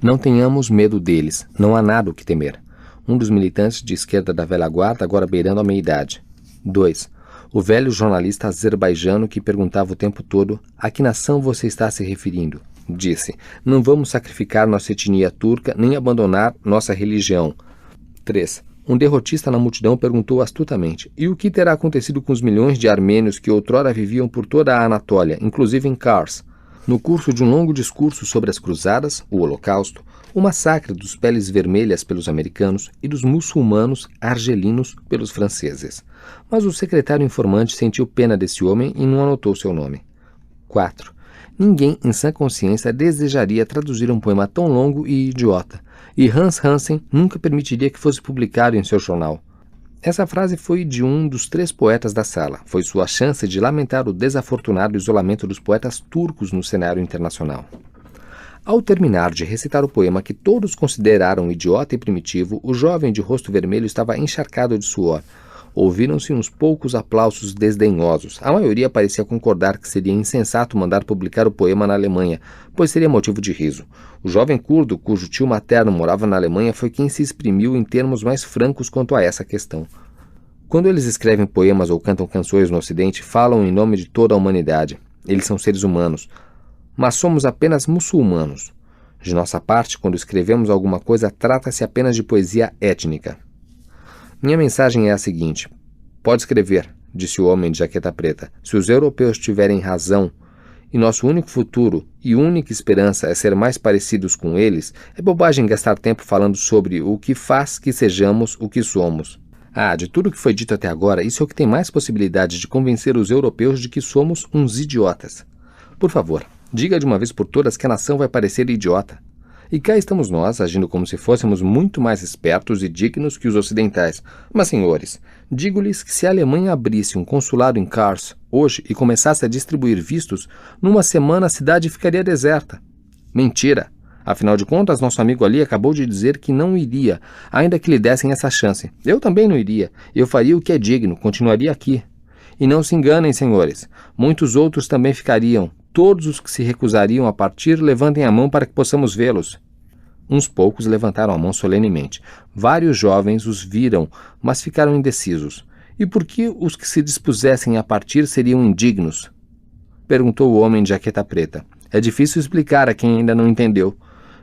Não tenhamos medo deles. Não há nada o que temer. Um dos militantes de esquerda da velha guarda, agora beirando a meia-idade. 2. O velho jornalista azerbaijano que perguntava o tempo todo: a que nação você está se referindo? Disse: não vamos sacrificar nossa etnia turca nem abandonar nossa religião. 3. Um derrotista na multidão perguntou astutamente: e o que terá acontecido com os milhões de armênios que outrora viviam por toda a Anatólia, inclusive em Kars? No curso de um longo discurso sobre as cruzadas, o Holocausto, o massacre dos peles vermelhas pelos americanos e dos muçulmanos argelinos pelos franceses. Mas o secretário informante sentiu pena desse homem e não anotou seu nome. 4. Ninguém em sã consciência desejaria traduzir um poema tão longo e idiota, e Hans Hansen nunca permitiria que fosse publicado em seu jornal. Essa frase foi de um dos 3 poetas da sala. Foi sua chance de lamentar o desafortunado isolamento dos poetas turcos no cenário internacional. Ao terminar de recitar o poema que todos consideraram idiota e primitivo, o jovem de rosto vermelho estava encharcado de suor. Ouviram-se uns poucos aplausos desdenhosos. A maioria parecia concordar que seria insensato mandar publicar o poema na Alemanha, pois seria motivo de riso. O jovem curdo, cujo tio materno morava na Alemanha, foi quem se exprimiu em termos mais francos quanto a essa questão. Quando eles escrevem poemas ou cantam canções no Ocidente, falam em nome de toda a humanidade. Eles são seres humanos, mas somos apenas muçulmanos. De nossa parte, quando escrevemos alguma coisa, trata-se apenas de poesia étnica. Minha mensagem é a seguinte: pode escrever, disse o homem de jaqueta preta. Se os europeus tiverem razão e nosso único futuro e única esperança é ser mais parecidos com eles, é bobagem gastar tempo falando sobre o que faz que sejamos o que somos. De tudo que foi dito até agora, isso é o que tem mais possibilidade de convencer os europeus de que somos uns idiotas. Por favor, diga de uma vez por todas que a nação vai parecer idiota. E cá estamos nós, agindo como se fôssemos muito mais espertos e dignos que os ocidentais. Mas, senhores, digo-lhes que se a Alemanha abrisse um consulado em Kars hoje e começasse a distribuir vistos, numa semana a cidade ficaria deserta. Mentira! Afinal de contas, nosso amigo ali acabou de dizer que não iria, ainda que lhe dessem essa chance. Eu também não iria. Eu faria o que é digno, continuaria aqui. E não se enganem, senhores. Muitos outros também ficariam. Todos os que se recusariam a partir, levantem a mão para que possamos vê-los. Uns poucos levantaram a mão solenemente. Vários jovens os viram, mas ficaram indecisos. E por que os que se dispusessem a partir seriam indignos? Perguntou o homem de jaqueta preta. É difícil explicar a quem ainda não entendeu,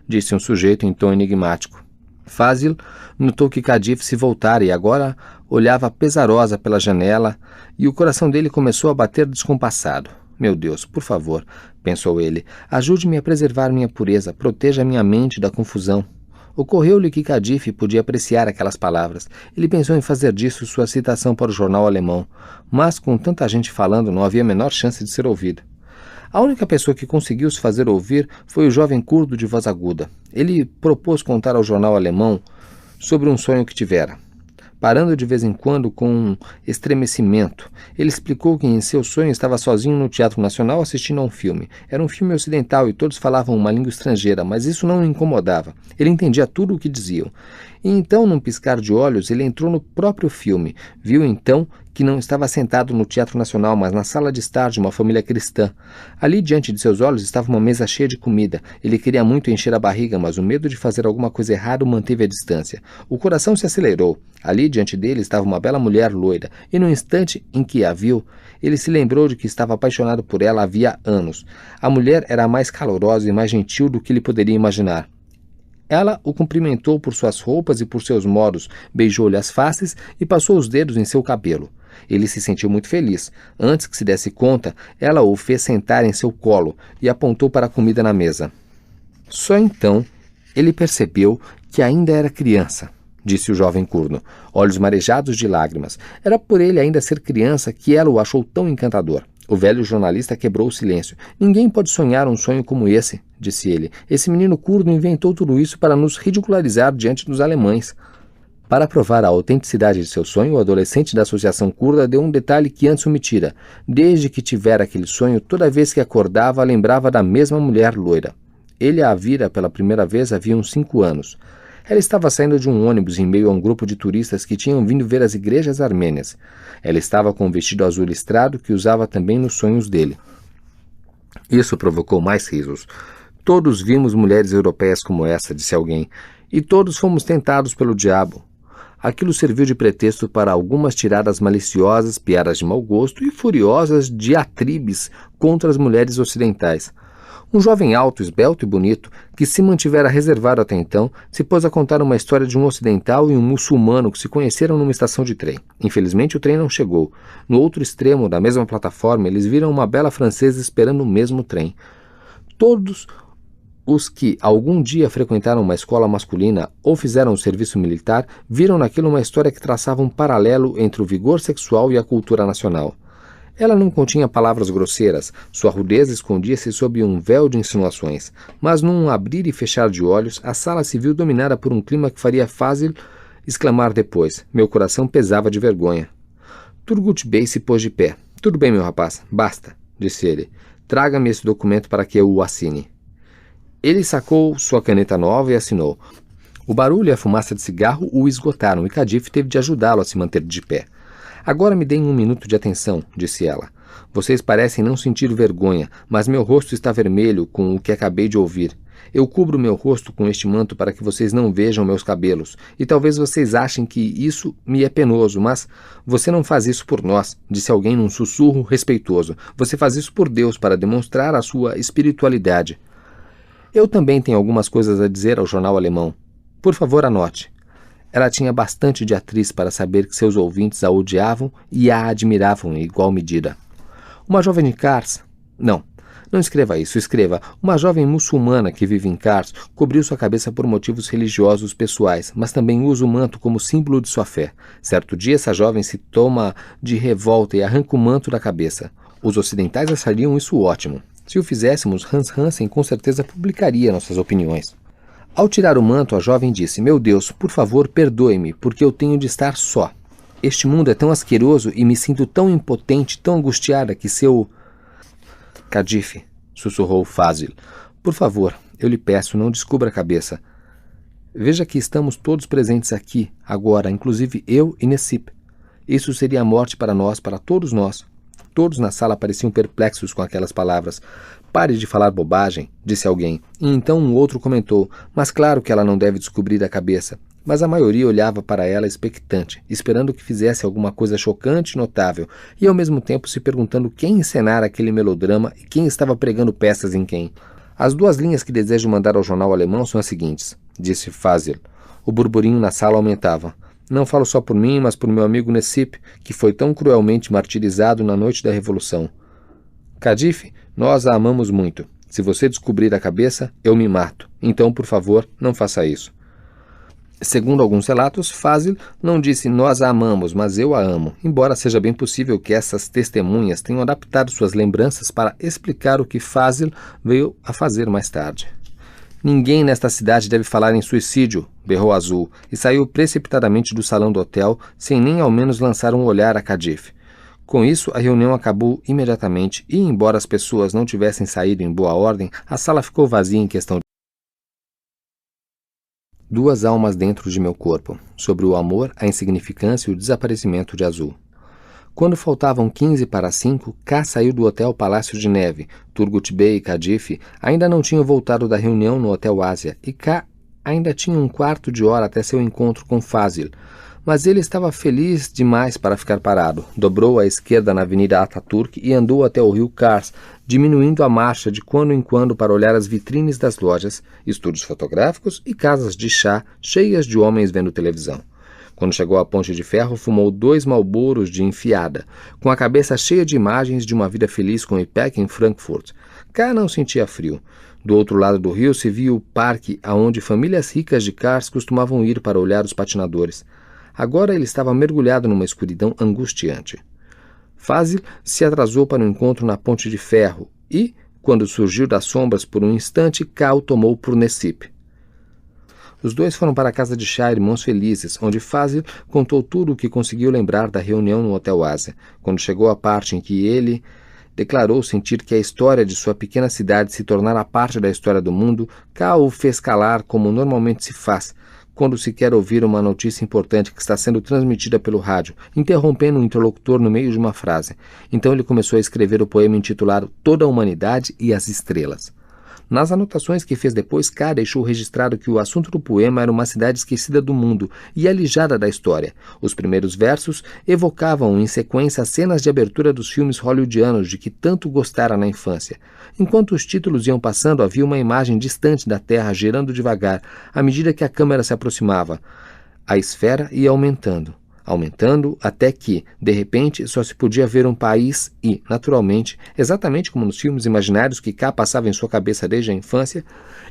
disse um sujeito em tom enigmático. Fazil notou que Kadif se voltara e agora olhava pesarosa pela janela e o coração dele começou a bater descompassado. Meu Deus, por favor, pensou ele, ajude-me a preservar minha pureza, proteja minha mente da confusão. Ocorreu-lhe que Kadif podia apreciar aquelas palavras. Ele pensou em fazer disso sua citação para o jornal alemão, mas com tanta gente falando não havia a menor chance de ser ouvido. A única pessoa que conseguiu se fazer ouvir foi o jovem curdo de voz aguda. Ele propôs contar ao jornal alemão sobre um sonho que tivera. Parando de vez em quando com um estremecimento, ele explicou que em seu sonho estava sozinho no Teatro Nacional assistindo a um filme. Era um filme ocidental e todos falavam uma língua estrangeira, mas isso não o incomodava. Ele entendia tudo o que diziam. E então, num piscar de olhos, ele entrou no próprio filme. Viu então que não estava sentado no Teatro Nacional, mas na sala de estar de uma família cristã. Ali, diante de seus olhos, estava uma mesa cheia de comida. Ele queria muito encher a barriga, mas o medo de fazer alguma coisa errada o manteve à distância. O coração se acelerou. Ali, diante dele, estava uma bela mulher loira, e no instante em que a viu, ele se lembrou de que estava apaixonado por ela havia anos. A mulher era mais calorosa e mais gentil do que ele poderia imaginar. Ela o cumprimentou por suas roupas e por seus modos, beijou-lhe as faces e passou os dedos em seu cabelo. Ele se sentiu muito feliz. Antes que se desse conta, ela o fez sentar em seu colo e apontou para a comida na mesa. Só então ele percebeu que ainda era criança, disse o jovem curdo, olhos marejados de lágrimas. Era por ele ainda ser criança que ela o achou tão encantador. O velho jornalista quebrou o silêncio. Ninguém pode sonhar um sonho como esse, disse ele. Esse menino curdo inventou tudo isso para nos ridicularizar diante dos alemães. Para provar a autenticidade de seu sonho, o adolescente da Associação Curda deu um detalhe que antes omitira. Desde que tivera aquele sonho, toda vez que acordava, lembrava da mesma mulher loira. Ele a vira pela primeira vez havia uns 5 anos. Ela estava saindo de um ônibus em meio a um grupo de turistas que tinham vindo ver as igrejas armênias. Ela estava com um vestido azul listrado que usava também nos sonhos dele. Isso provocou mais risos. Todos vimos mulheres europeias como essa, disse alguém, e todos fomos tentados pelo diabo. Aquilo serviu de pretexto para algumas tiradas maliciosas, piadas de mau gosto e furiosas diatribes contra as mulheres ocidentais. Um jovem alto, esbelto e bonito, que se mantivera reservado até então, se pôs a contar uma história de um ocidental e um muçulmano que se conheceram numa estação de trem. Infelizmente, o trem não chegou. No outro extremo da mesma plataforma, eles viram uma bela francesa esperando o mesmo trem. Todos os que algum dia frequentaram uma escola masculina ou fizeram o serviço militar viram naquilo uma história que traçava um paralelo entre o vigor sexual e a cultura nacional. Ela não continha palavras grosseiras, sua rudeza escondia-se sob um véu de insinuações, mas num abrir e fechar de olhos, a sala se viu dominada por um clima que faria Fazil exclamar depois. Meu coração pesava de vergonha. Turgut Bey se pôs de pé. Tudo bem, meu rapaz, basta, disse ele. Traga-me esse documento para que eu o assine. Ele sacou sua caneta nova e assinou. O barulho e a fumaça de cigarro o esgotaram e Khadif teve de ajudá-lo a se manter de pé. Agora me deem 1 minuto de atenção, disse ela. Vocês parecem não sentir vergonha, mas meu rosto está vermelho com o que acabei de ouvir. Eu cubro meu rosto com este manto para que vocês não vejam meus cabelos, e talvez vocês achem que isso me é penoso, mas você não faz isso por nós, disse alguém num sussurro respeitoso. Você faz isso por Deus para demonstrar a sua espiritualidade. Eu também tenho algumas coisas a dizer ao jornal alemão. Por favor, anote. Ela tinha bastante de atriz para saber que seus ouvintes a odiavam e a admiravam em igual medida. Uma jovem de Kars... Não escreva isso, escreva. Uma jovem muçulmana que vive em Kars cobriu sua cabeça por motivos religiosos pessoais, mas também usa o manto como símbolo de sua fé. Certo dia, essa jovem se toma de revolta e arranca o manto da cabeça. Os ocidentais achariam isso ótimo. Se o fizéssemos, Hans Hansen com certeza publicaria nossas opiniões. Ao tirar o manto, a jovem disse, meu Deus, por favor, perdoe-me, porque eu tenho de estar só. Este mundo é tão asqueroso e me sinto tão impotente, tão angustiada que seu... Khadif, sussurrou Fazil, por favor, eu lhe peço, não descubra a cabeça. Veja que estamos todos presentes aqui, agora, inclusive eu e Necip. Isso seria a morte para nós, para todos nós. Todos na sala pareciam perplexos com aquelas palavras. Pare de falar bobagem, disse alguém. E então um outro comentou, mas claro que ela não deve descobrir a cabeça. Mas a maioria olhava para ela expectante, esperando que fizesse alguma coisa chocante e notável, e ao mesmo tempo se perguntando quem encenara aquele melodrama e quem estava pregando peças em quem. As 2 linhas que desejo mandar ao jornal alemão são as seguintes, disse Fazil. O burburinho na sala aumentava. Não falo só por mim, mas por meu amigo Necip, que foi tão cruelmente martirizado na noite da Revolução. Khadif, nós a amamos muito. Se você descobrir a cabeça, eu me mato. Então, por favor, não faça isso. Segundo alguns relatos, Fazil não disse nós a amamos, mas eu a amo, embora seja bem possível que essas testemunhas tenham adaptado suas lembranças para explicar o que Fazil veio a fazer mais tarde. Ninguém nesta cidade deve falar em suicídio, berrou Azul, e saiu precipitadamente do salão do hotel, sem nem ao menos lançar um olhar a Khadif. Com isso, a reunião acabou imediatamente, e embora as pessoas não tivessem saído em boa ordem, a sala ficou vazia em questão de 2 almas dentro de meu corpo, sobre o amor, a insignificância e o desaparecimento de Azul. Quando faltavam 15 para 5, K saiu do Hotel Palácio de Neve. Turgut Bey e Khadif ainda não tinham voltado da reunião no Hotel Ásia, e K ainda tinha 1/4 de hora até seu encontro com Fazil. Mas ele estava feliz demais para ficar parado. Dobrou à esquerda na Avenida Ataturk e andou até o rio Kars, diminuindo a marcha de quando em quando para olhar as vitrines das lojas, estúdios fotográficos e casas de chá cheias de homens vendo televisão. Quando chegou à Ponte de Ferro, fumou 2 Marlboros de enfiada, com a cabeça cheia de imagens de uma vida feliz com Ipek em Frankfurt. K não sentia frio. Do outro lado do rio se via o parque aonde famílias ricas de Kars costumavam ir para olhar os patinadores. Agora ele estava mergulhado numa escuridão angustiante. Fazil se atrasou para o encontro na Ponte de Ferro e, quando surgiu das sombras por um instante, K o tomou por Necip. Os 2 foram para a casa de chá Irmãos Felizes, onde Fazil contou tudo o que conseguiu lembrar da reunião no Hotel Ásia. Quando chegou a parte em que ele declarou sentir que a história de sua pequena cidade se tornara parte da história do mundo, K o fez calar como normalmente se faz, quando se quer ouvir uma notícia importante que está sendo transmitida pelo rádio, interrompendo o interlocutor no meio de uma frase. Então ele começou a escrever o poema intitulado Toda a Humanidade e as Estrelas. Nas anotações que fez depois, K deixou registrado que o assunto do poema era uma cidade esquecida do mundo e alijada da história. Os primeiros versos evocavam em sequência as cenas de abertura dos filmes hollywoodianos de que tanto gostara na infância. Enquanto os títulos iam passando, havia uma imagem distante da Terra girando devagar, à medida que a câmera se aproximava. A esfera ia aumentando até que, de repente, só se podia ver um país e, naturalmente, exatamente como nos filmes imaginários que K passava em sua cabeça desde a infância,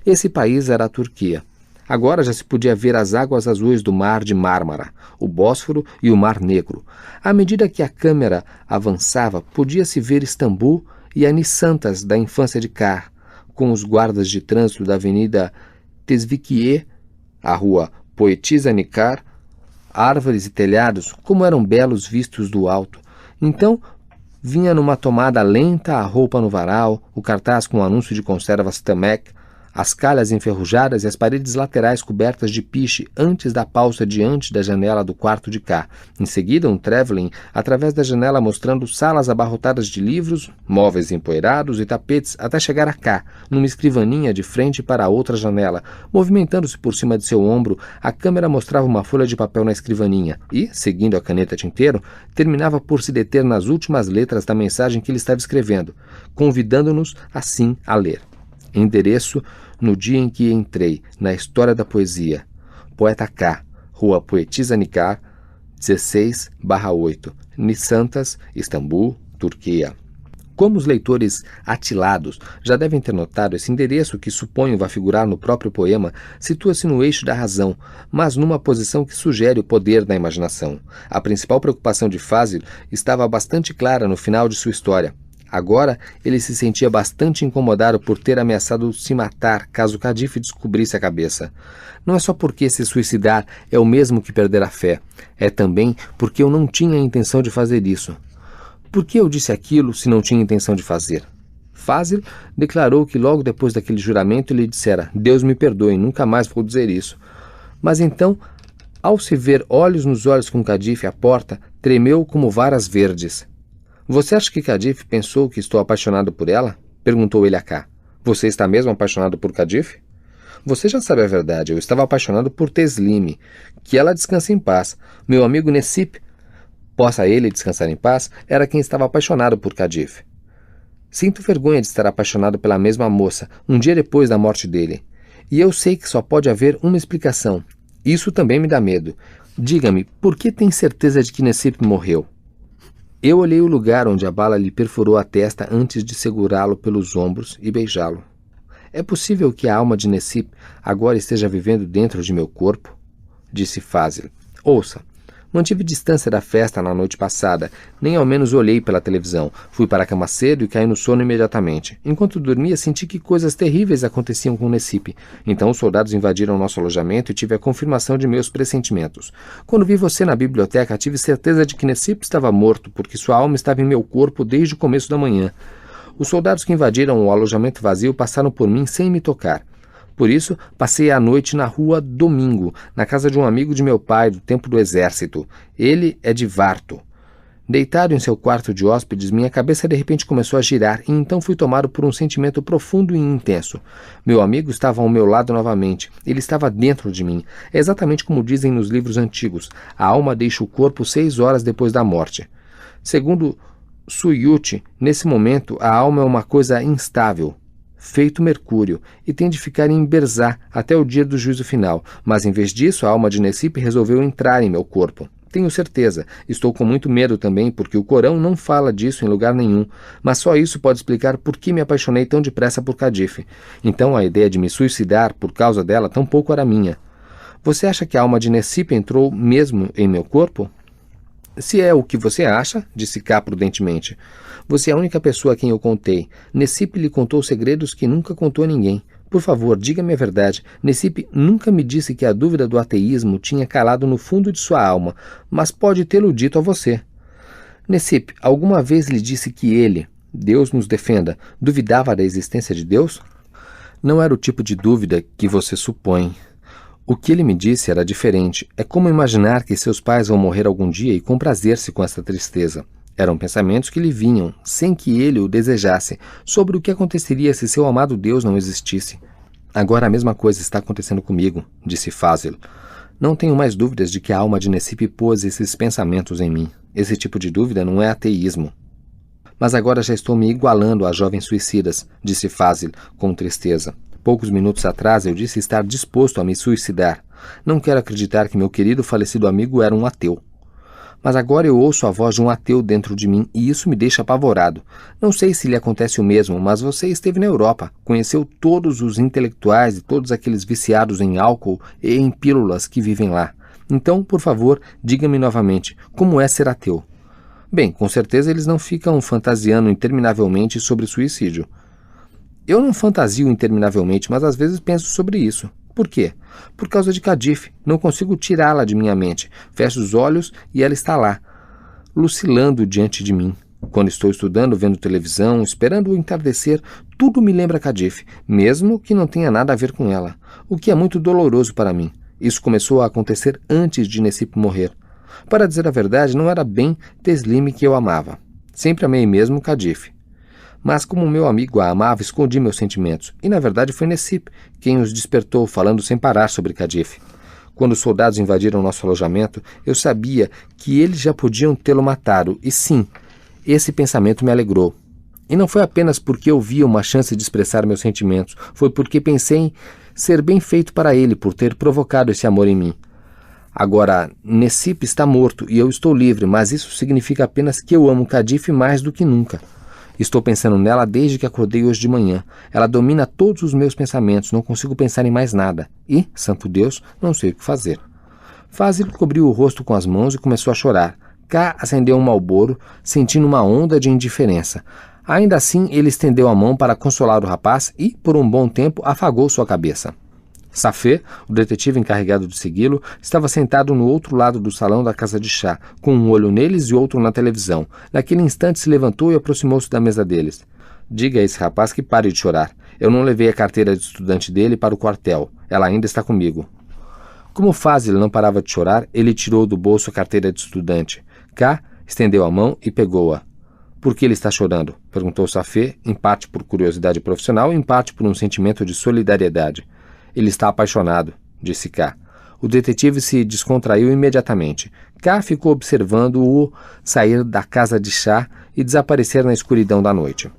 esse país era a Turquia. Agora já se podia ver as águas azuis do Mar de Mármara, o Bósforo e o Mar Negro. À medida que a câmera avançava, podia-se ver Istambul e a Nissantas da infância de K, com os guardas de trânsito da Avenida Tesvikiye, a rua Poetisa Nikar, árvores e telhados, como eram belos vistos do alto. Então, vinha numa tomada lenta a roupa no varal, o cartaz com o anúncio de conservas Tamek, as calhas enferrujadas e as paredes laterais cobertas de piche antes da pausa diante da janela do quarto de K. Em seguida, um travelling através da janela mostrando salas abarrotadas de livros, móveis empoeirados e tapetes até chegar a K, numa escrivaninha de frente para a outra janela. Movimentando-se por cima de seu ombro, a câmera mostrava uma folha de papel na escrivaninha e, seguindo a caneta tinteiro, terminava por se deter nas últimas letras da mensagem que ele estava escrevendo, convidando-nos assim a ler. Endereço: no dia em que entrei na história da poesia. Poeta K, Rua Poetisa Nikar, 16/8, Nissantas, Istambul, Turquia. Como os leitores atilados já devem ter notado, esse endereço, que suponho vai figurar no próprio poema, situa-se no eixo da razão, mas numa posição que sugere o poder da imaginação. A principal preocupação de Fazil estava bastante clara no final de sua história. Agora, ele se sentia bastante incomodado por ter ameaçado se matar caso Cadife descobrisse a cabeça. Não é só porque se suicidar é o mesmo que perder a fé. É também porque eu não tinha a intenção de fazer isso. Por que eu disse aquilo se não tinha intenção de fazer? Fazil declarou que logo depois daquele juramento ele dissera: Deus me perdoe, nunca mais vou dizer isso. Mas então, ao se ver olhos nos olhos com Cadife à porta, tremeu como varas verdes. Você acha que Cadife pensou que estou apaixonado por ela? Perguntou ele a K. Você está mesmo apaixonado por Cadife? Você já sabe a verdade, eu estava apaixonado por Teslime. Que ela descanse em paz. Meu amigo Nessip, possa ele descansar em paz, era quem estava apaixonado por Cadife. Sinto vergonha de estar apaixonado pela mesma moça, um dia depois da morte dele. E eu sei que só pode haver uma explicação. Isso também me dá medo. Diga-me, por que tem certeza de que Nessip morreu? Eu olhei o lugar onde a bala lhe perfurou a testa antes de segurá-lo pelos ombros e beijá-lo. É possível que a alma de Nessip agora esteja vivendo dentro de meu corpo? Disse Fazil. Ouça, mantive distância da festa na noite passada, nem ao menos olhei pela televisão. Fui para a cama cedo e caí no sono imediatamente. Enquanto dormia, senti que coisas terríveis aconteciam com Nessip. Então os soldados invadiram nosso alojamento e tive a confirmação de meus pressentimentos. Quando vi você na biblioteca, tive certeza de que Nessip estava morto, porque sua alma estava em meu corpo desde o começo da manhã. Os soldados que invadiram o alojamento vazio passaram por mim sem me tocar. Por isso, passei a noite na rua Domingo, na casa de um amigo de meu pai do tempo do exército. Ele é de Varto. Deitado em seu quarto de hóspedes, minha cabeça de repente começou a girar e então fui tomado por um sentimento profundo e intenso. Meu amigo estava ao meu lado novamente. Ele estava dentro de mim. É exatamente como dizem nos livros antigos. A alma deixa o corpo 6 horas depois da morte. Segundo Suyuti, nesse momento a alma é uma coisa instável, feito mercúrio, e tem de ficar em Berzá até o dia do juízo final, mas em vez disso a alma de Nessip resolveu entrar em meu corpo. Tenho certeza, estou com muito medo também, porque o Corão não fala disso em lugar nenhum, mas só isso pode explicar por que me apaixonei tão depressa por Cadife. Então a ideia de me suicidar por causa dela tampouco era minha. Você acha que a alma de Nessip entrou mesmo em meu corpo? Se é o que você acha, disse K prudentemente, você é a única pessoa a quem eu contei. Nessip lhe contou segredos que nunca contou a ninguém. Por favor, diga-me a verdade. Nessip nunca me disse que a dúvida do ateísmo tinha calado no fundo de sua alma, mas pode tê-lo dito a você. Nessip alguma vez lhe disse que ele, Deus nos defenda, duvidava da existência de Deus? Não era o tipo de dúvida que você supõe. O que ele me disse era diferente. É como imaginar que seus pais vão morrer algum dia e comprazer-se com essa tristeza. Eram pensamentos que lhe vinham, sem que ele o desejasse, sobre o que aconteceria se seu amado Deus não existisse. Agora a mesma coisa está acontecendo comigo, disse Fazil. Não tenho mais dúvidas de que a alma de Necipe pôs esses pensamentos em mim. Esse tipo de dúvida não é ateísmo. Mas agora já estou me igualando às jovens suicidas, disse Fazil, com tristeza. Poucos minutos atrás eu disse estar disposto a me suicidar. Não quero acreditar que meu querido falecido amigo era um ateu. Mas agora eu ouço a voz de um ateu dentro de mim e isso me deixa apavorado. Não sei se lhe acontece o mesmo, mas você esteve na Europa, conheceu todos os intelectuais e todos aqueles viciados em álcool e em pílulas que vivem lá. Então, por favor, diga-me novamente, como é ser ateu? Bem, com certeza eles não ficam fantasiando interminavelmente sobre suicídio. Eu não fantasio interminavelmente, mas às vezes penso sobre isso. Por quê? Por causa de Cadife. Não consigo tirá-la de minha mente. Fecho os olhos e ela está lá, lucilando diante de mim. Quando estou estudando, vendo televisão, esperando o entardecer, tudo me lembra Cadife, mesmo que não tenha nada a ver com ela, o que é muito doloroso para mim. Isso começou a acontecer antes de Necipe morrer. Para dizer a verdade, não era bem Teslime que eu amava. Sempre amei mesmo Cadife. Mas como meu amigo a amava, escondi meus sentimentos. E na verdade foi Necipe quem os despertou, falando sem parar sobre Cadife. Quando os soldados invadiram nosso alojamento, eu sabia que eles já podiam tê-lo matado. E sim, esse pensamento me alegrou. E não foi apenas porque eu via uma chance de expressar meus sentimentos. Foi porque pensei em ser bem feito para ele por ter provocado esse amor em mim. Agora, Necipe está morto e eu estou livre, mas isso significa apenas que eu amo Cadife mais do que nunca. Estou pensando nela desde que acordei hoje de manhã. Ela domina todos os meus pensamentos, não consigo pensar em mais nada. E, santo Deus, não sei o que fazer. Fazil cobriu o rosto com as mãos e começou a chorar. K acendeu um malboro, sentindo uma onda de indiferença. Ainda assim, ele estendeu a mão para consolar o rapaz e, por um bom tempo, afagou sua cabeça. Safé, o detetive encarregado de segui-lo, estava sentado no outro lado do salão da casa de chá, com um olho neles e outro na televisão. Naquele instante se levantou e aproximou-se da mesa deles. Diga a esse rapaz que pare de chorar. Eu não levei a carteira de estudante dele para o quartel. Ela ainda está comigo. Como Fazil não parava de chorar, ele tirou do bolso a carteira de estudante. K estendeu a mão e pegou-a. Por que ele está chorando? Perguntou Safé, em parte por curiosidade profissional e em parte por um sentimento de solidariedade. Ele está apaixonado, disse K. O detetive se descontraiu imediatamente. K ficou observando-o sair da casa de chá e desaparecer na escuridão da noite.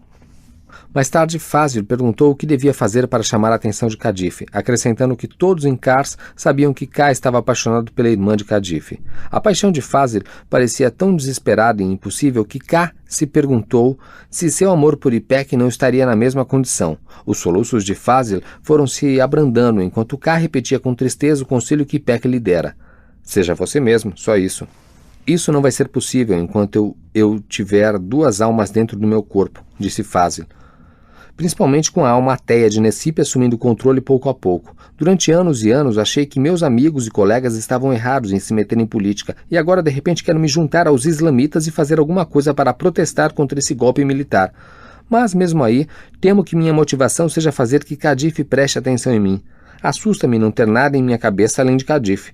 Mais tarde, Fazil perguntou o que devia fazer para chamar a atenção de Cadife, acrescentando que todos em Kars sabiam que K estava apaixonado pela irmã de Cadife. A paixão de Fazil parecia tão desesperada e impossível que K se perguntou se seu amor por Ipek não estaria na mesma condição. Os soluços de Fazil foram se abrandando, enquanto K repetia com tristeza o conselho que Ipek lhe dera. Seja você mesmo, só isso. Isso não vai ser possível enquanto eu tiver duas almas dentro do meu corpo, disse Fazil. Principalmente com a alma ateia de Necipe assumindo o controle pouco a pouco. Durante anos e anos achei que meus amigos e colegas estavam errados em se meter em política e agora de repente quero me juntar aos islamitas e fazer alguma coisa para protestar contra esse golpe militar. Mas mesmo aí, temo que minha motivação seja fazer que Cadife preste atenção em mim. Assusta-me não ter nada em minha cabeça além de Cadife.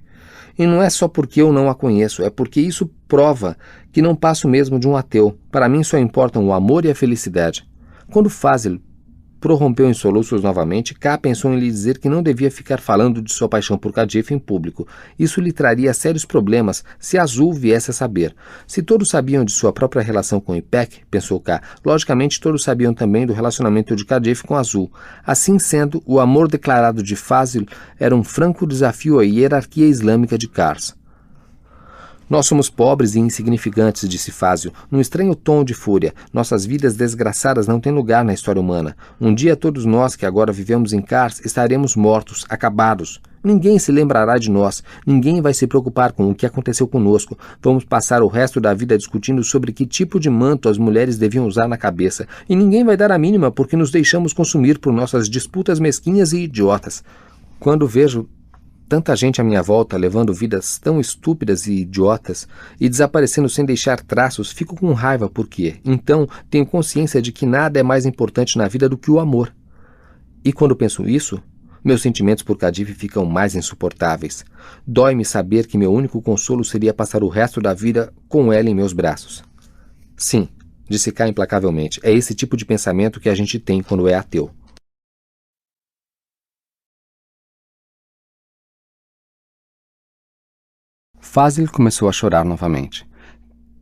E não é só porque eu não a conheço, é porque isso prova que não passo mesmo de um ateu. Para mim só importam o amor e a felicidade. Quando Fazil prorrompeu em soluços novamente, K pensou em lhe dizer que não devia ficar falando de sua paixão por Cadife em público. Isso lhe traria sérios problemas se Azul viesse a saber. Se todos sabiam de sua própria relação com Ipek, pensou K, logicamente todos sabiam também do relacionamento de Cadife com Azul. Assim sendo, o amor declarado de Fazil era um franco desafio à hierarquia islâmica de Kars. Nós somos pobres e insignificantes, disse Fazil, num estranho tom de fúria. Nossas vidas desgraçadas não têm lugar na história humana. Um dia todos nós que agora vivemos em Kars estaremos mortos, acabados. Ninguém se lembrará de nós. Ninguém vai se preocupar com o que aconteceu conosco. Vamos passar o resto da vida discutindo sobre que tipo de manto as mulheres deviam usar na cabeça. E ninguém vai dar a mínima porque nos deixamos consumir por nossas disputas mesquinhas e idiotas. Quando vejo tanta gente à minha volta levando vidas tão estúpidas e idiotas e desaparecendo sem deixar traços, fico com raiva porque, então, tenho consciência de que nada é mais importante na vida do que o amor. E quando penso isso, meus sentimentos por Cadife ficam mais insuportáveis. Dói-me saber que meu único consolo seria passar o resto da vida com ela em meus braços. Sim, disse K implacavelmente, é esse tipo de pensamento que a gente tem quando é ateu. Fazil começou a chorar novamente.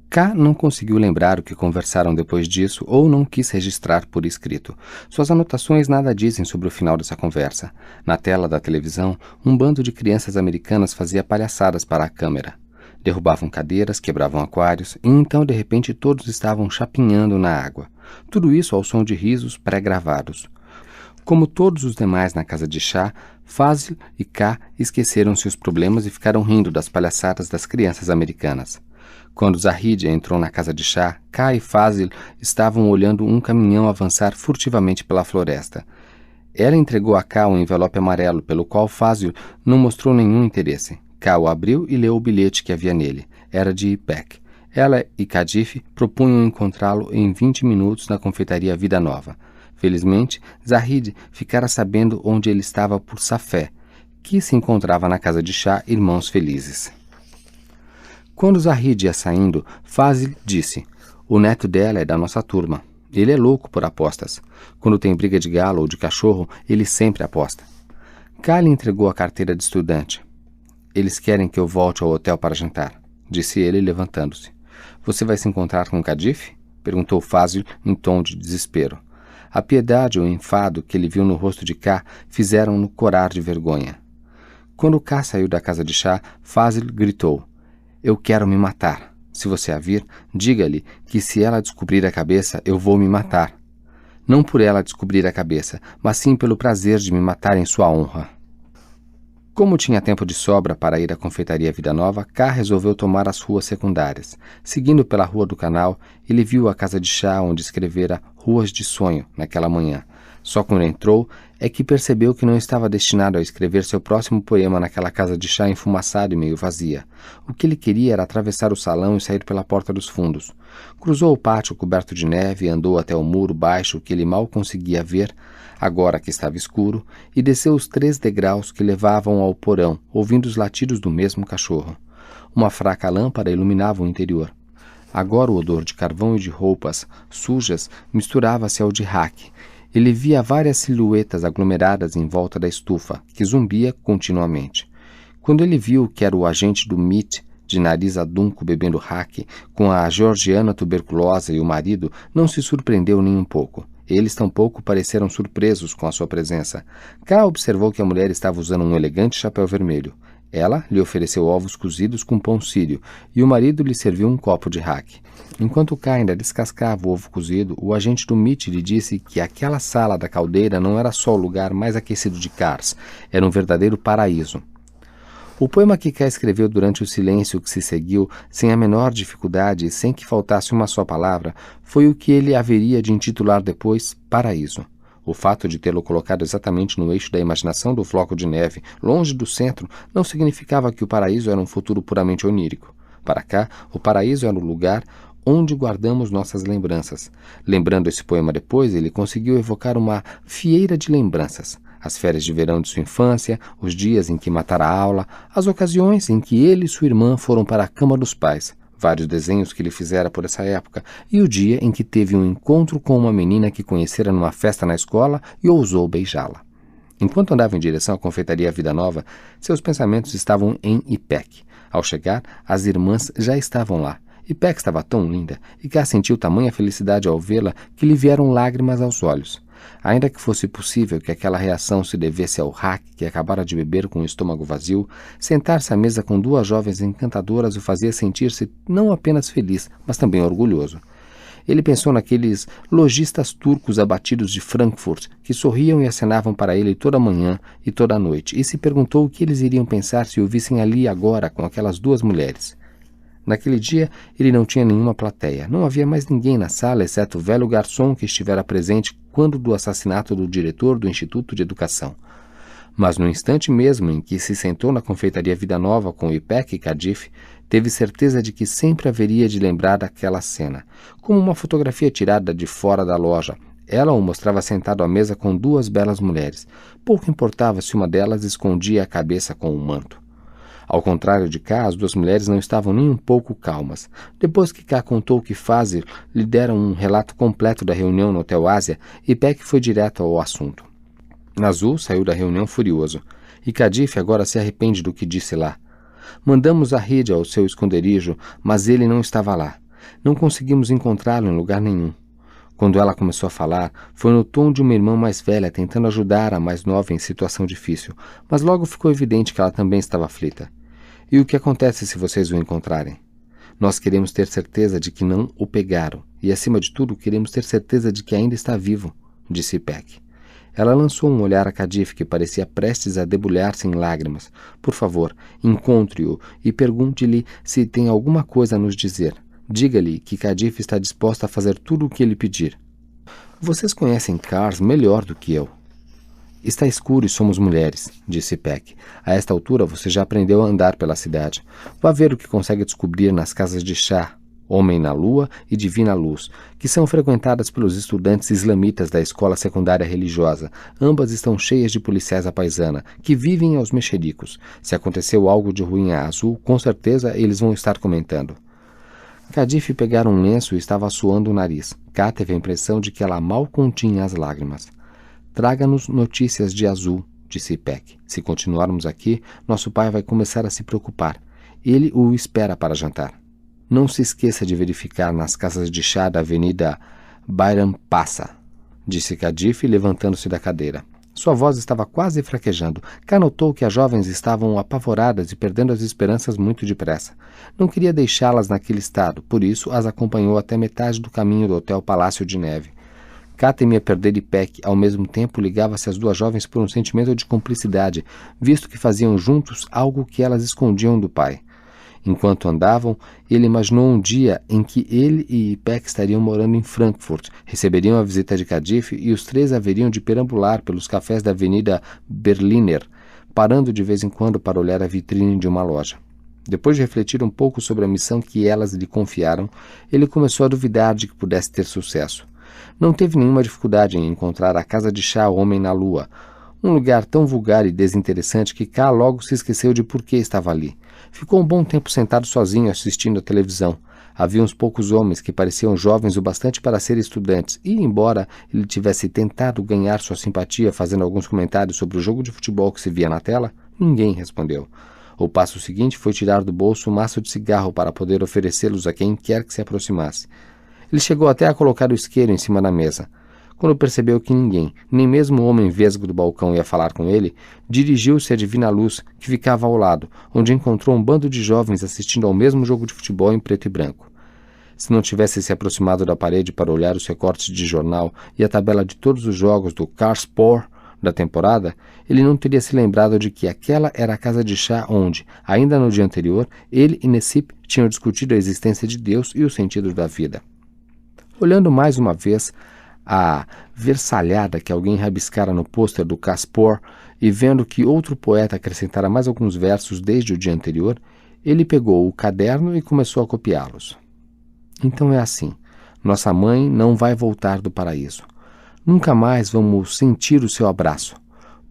K não conseguiu lembrar o que conversaram depois disso ou não quis registrar por escrito. Suas anotações nada dizem sobre o final dessa conversa. Na tela da televisão, um bando de crianças americanas fazia palhaçadas para a câmera. Derrubavam cadeiras, quebravam aquários e então de repente todos estavam chapinhando na água. Tudo isso ao som de risos pré-gravados. Como todos os demais na casa de chá, Fazil e K esqueceram seus problemas e ficaram rindo das palhaçadas das crianças americanas. Quando Zahid entrou na casa de chá, K e Fazil estavam olhando um caminhão avançar furtivamente pela floresta. Ela entregou a K um envelope amarelo, pelo qual Fazil não mostrou nenhum interesse. K o abriu e leu o bilhete que havia nele. Era de Ipek. Ela e Kadif propunham encontrá-lo em 20 minutos na confeitaria Vida Nova. Felizmente, Zahid ficara sabendo onde ele estava por Safé, que se encontrava na casa de chá Irmãos Felizes. Quando Zahid ia saindo, Fazil disse: "O neto dela é da nossa turma. Ele é louco por apostas. Quando tem briga de galo ou de cachorro, ele sempre aposta." K lhe entregou a carteira de estudante. "Eles querem que eu volte ao hotel para jantar", disse ele, levantando-se. "Você vai se encontrar com Kadif?" perguntou Fazil em tom de desespero. A piedade e o enfado que ele viu no rosto de K fizeram-no corar de vergonha. Quando K saiu da casa de chá, Fazil gritou: "Eu quero me matar. Se você a vir, diga-lhe que se ela descobrir a cabeça, eu vou me matar. Não por ela descobrir a cabeça, mas sim pelo prazer de me matar em sua honra." Como tinha tempo de sobra para ir à confeitaria Vida Nova, K resolveu tomar as ruas secundárias. Seguindo pela Rua do Canal, ele viu a casa de chá onde escrevera Ruas de Sonho naquela manhã. Só quando entrou é que percebeu que não estava destinado a escrever seu próximo poema naquela casa de chá enfumaçada e meio vazia. O que ele queria era atravessar o salão e sair pela porta dos fundos. Cruzou o pátio coberto de neve e andou até o muro baixo que ele mal conseguia ver, agora que estava escuro, e desceu os 3 degraus que levavam ao porão, ouvindo os latidos do mesmo cachorro. Uma fraca lâmpada iluminava o interior. Agora o odor de carvão e de roupas sujas misturava-se ao de Hack. Ele via várias silhuetas aglomeradas em volta da estufa, que zumbia continuamente. Quando ele viu que era o agente do MIT, de nariz adunco bebendo Hack, com a georgiana tuberculosa e o marido, não se surpreendeu nem um pouco. Eles tampouco pareceram surpresos com a sua presença. K observou que a mulher estava usando um elegante chapéu vermelho. Ela lhe ofereceu ovos cozidos com pão sírio e o marido lhe serviu um copo de Hack. Enquanto K ainda descascava o ovo cozido, o agente do MIT lhe disse que aquela sala da caldeira não era só o lugar mais aquecido de Kars, era um verdadeiro paraíso. O poema que K escreveu durante o silêncio que se seguiu, sem a menor dificuldade e sem que faltasse uma só palavra, foi o que ele haveria de intitular depois Paraíso. O fato de tê-lo colocado exatamente no eixo da imaginação do floco de neve, longe do centro, não significava que o paraíso era um futuro puramente onírico. Para K, o paraíso era o lugar onde guardamos nossas lembranças. Lembrando esse poema depois, ele conseguiu evocar uma fieira de lembranças. As férias de verão de sua infância, os dias em que matara a aula, as ocasiões em que ele e sua irmã foram para a cama dos pais, vários desenhos que ele fizera por essa época, e o dia em que teve um encontro com uma menina que conhecera numa festa na escola e ousou beijá-la. Enquanto andava em direção à confeitaria Vida Nova, seus pensamentos estavam em Ipek. Ao chegar, as irmãs já estavam lá. Ipek estava tão linda, e K sentiu tamanha felicidade ao vê-la que lhe vieram lágrimas aos olhos. Ainda que fosse possível que aquela reação se devesse ao Hack que acabara de beber com o estômago vazio, sentar-se à mesa com 2 jovens encantadoras o fazia sentir-se não apenas feliz, mas também orgulhoso. Ele pensou naqueles lojistas turcos abatidos de Frankfurt, que sorriam e acenavam para ele toda manhã e toda noite, e se perguntou o que eles iriam pensar se o vissem ali agora com aquelas 2 mulheres. Naquele dia, ele não tinha nenhuma plateia. Não havia mais ninguém na sala, exceto o velho garçom que estivera presente quando do assassinato do diretor do Instituto de Educação. Mas no instante mesmo em que se sentou na confeitaria Vida Nova com Ipek e Kadif, teve certeza de que sempre haveria de lembrar daquela cena, como uma fotografia tirada de fora da loja. Ela o mostrava sentado à mesa com 2 belas mulheres. Pouco importava se uma delas escondia a cabeça com um manto. Ao contrário de K, as duas mulheres não estavam nem um pouco calmas. Depois que K contou que Fazil lhe deram um relato completo da reunião no Hotel Ásia, e Peck foi direto ao assunto. Azul saiu da reunião furioso, e Kadif agora se arrepende do que disse lá. Mandamos a Rede ao seu esconderijo, mas ele não estava lá. Não conseguimos encontrá-lo em lugar nenhum. Quando ela começou a falar, foi no tom de uma irmã mais velha tentando ajudar a mais nova em situação difícil, mas logo ficou evidente que ela também estava aflita. E o que acontece se vocês o encontrarem? Nós queremos ter certeza de que não o pegaram, e acima de tudo queremos ter certeza de que ainda está vivo, disse Peck. Ela lançou um olhar a Kadif que parecia prestes a debulhar-se em lágrimas. Por favor, encontre-o e pergunte-lhe se tem alguma coisa a nos dizer. Diga-lhe que Kadif está disposta a fazer tudo o que ele pedir. Vocês conhecem Kars melhor do que eu. Está escuro e somos mulheres, disse Peck. A esta altura você já aprendeu a andar pela cidade. Vá ver o que consegue descobrir nas casas de chá, Homem na Lua e Divina Luz, que são frequentadas pelos estudantes islamitas da escola secundária religiosa. Ambas estão cheias de policiais à paisana, que vivem aos mexericos. Se aconteceu algo de ruim a Azul, com certeza eles vão estar comentando. Kadif pegara um lenço e estava suando o nariz. K teve a impressão de que ela mal continha as lágrimas. Traga-nos notícias de Azul, disse Peck. Se continuarmos aqui, nosso pai vai começar a se preocupar. Ele o espera para jantar. Não se esqueça de verificar nas casas de chá da avenida Bayrampassa, disse Kadif, levantando-se da cadeira. Sua voz estava quase fraquejando. K notou que as jovens estavam apavoradas e perdendo as esperanças muito depressa. Não queria deixá-las naquele estado, por isso as acompanhou até metade do caminho do Hotel Palácio de Neve. K temia perder de Peck, ao mesmo tempo ligava-se às duas jovens por um sentimento de cumplicidade, visto que faziam juntos algo que elas escondiam do pai. Enquanto andavam, ele imaginou um dia em que ele e Peck estariam morando em Frankfurt, receberiam a visita de Kadif e os três haveriam de perambular pelos cafés da Avenida Berliner, parando de vez em quando para olhar a vitrine de uma loja. Depois de refletir um pouco sobre a missão que elas lhe confiaram, ele começou a duvidar de que pudesse ter sucesso. Não teve nenhuma dificuldade em encontrar a casa de chá Homem na Lua, um lugar tão vulgar e desinteressante que K logo se esqueceu de por que estava ali. Ficou um bom tempo sentado sozinho assistindo a televisão. Havia uns poucos homens que pareciam jovens o bastante para serem estudantes e, embora ele tivesse tentado ganhar sua simpatia fazendo alguns comentários sobre o jogo de futebol que se via na tela, ninguém respondeu. O passo seguinte foi tirar do bolso um maço de cigarro para poder oferecê-los a quem quer que se aproximasse. Ele chegou até a colocar o isqueiro em cima da mesa. Quando percebeu que ninguém, nem mesmo o homem vesgo do balcão ia falar com ele, dirigiu-se à Divina Luz, que ficava ao lado, onde encontrou um bando de jovens assistindo ao mesmo jogo de futebol em preto e branco. Se não tivesse se aproximado da parede para olhar os recortes de jornal e a tabela de todos os jogos do Karlspor da temporada, ele não teria se lembrado de que aquela era a casa de chá onde, ainda no dia anterior, ele e Necip tinham discutido a existência de Deus e o sentido da vida. Olhando mais uma vez a versalhada que alguém rabiscara no pôster do Karlspor e vendo que outro poeta acrescentara mais alguns versos desde o dia anterior, ele pegou o caderno e começou a copiá-los. Então é assim, nossa mãe não vai voltar do paraíso. Nunca mais vamos sentir o seu abraço.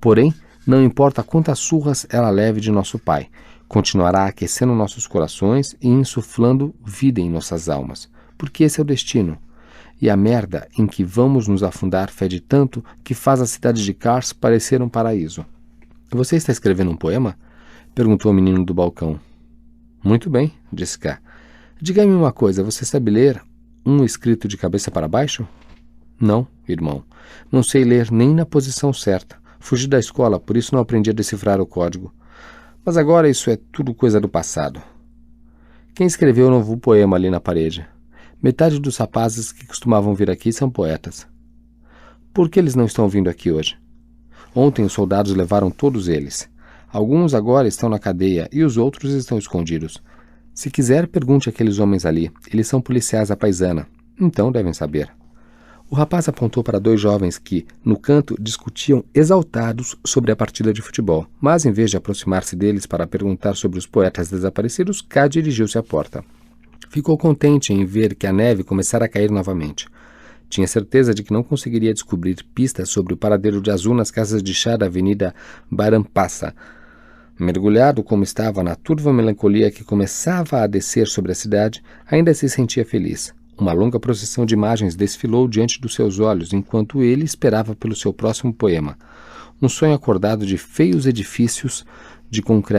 Porém, não importa quantas surras ela leve de nosso pai, continuará aquecendo nossos corações e insuflando vida em nossas almas, porque esse é o destino. E a merda em que vamos nos afundar fede tanto que faz a cidade de Kars parecer um paraíso. Você está escrevendo um poema? Perguntou o menino do balcão. Muito bem, disse K. Diga-me uma coisa, você sabe ler um escrito de cabeça para baixo? Não, irmão. Não sei ler nem na posição certa. Fugi da escola, por isso não aprendi a decifrar o código. Mas agora isso é tudo coisa do passado. Quem escreveu o novo poema ali na parede? Metade dos rapazes que costumavam vir aqui são poetas. Por que eles não estão vindo aqui hoje? Ontem os soldados levaram todos eles. Alguns agora estão na cadeia e os outros estão escondidos. Se quiser, pergunte àqueles homens ali. Eles são policiais à paisana. Então devem saber. O rapaz apontou para dois jovens que, no canto, discutiam exaltados sobre a partida de futebol. Mas, em vez de aproximar-se deles para perguntar sobre os poetas desaparecidos, K dirigiu-se à porta. Ficou contente em ver que a neve começara a cair novamente. Tinha certeza de que não conseguiria descobrir pistas sobre o paradeiro de Azul nas casas de chá da Avenida Bayrampassa, Mergulhado como estava na turva melancolia que começava a descer sobre a cidade, ainda se sentia feliz. Uma longa procissão de imagens desfilou diante dos seus olhos, enquanto ele esperava pelo seu próximo poema. Um sonho acordado de feios edifícios de concreto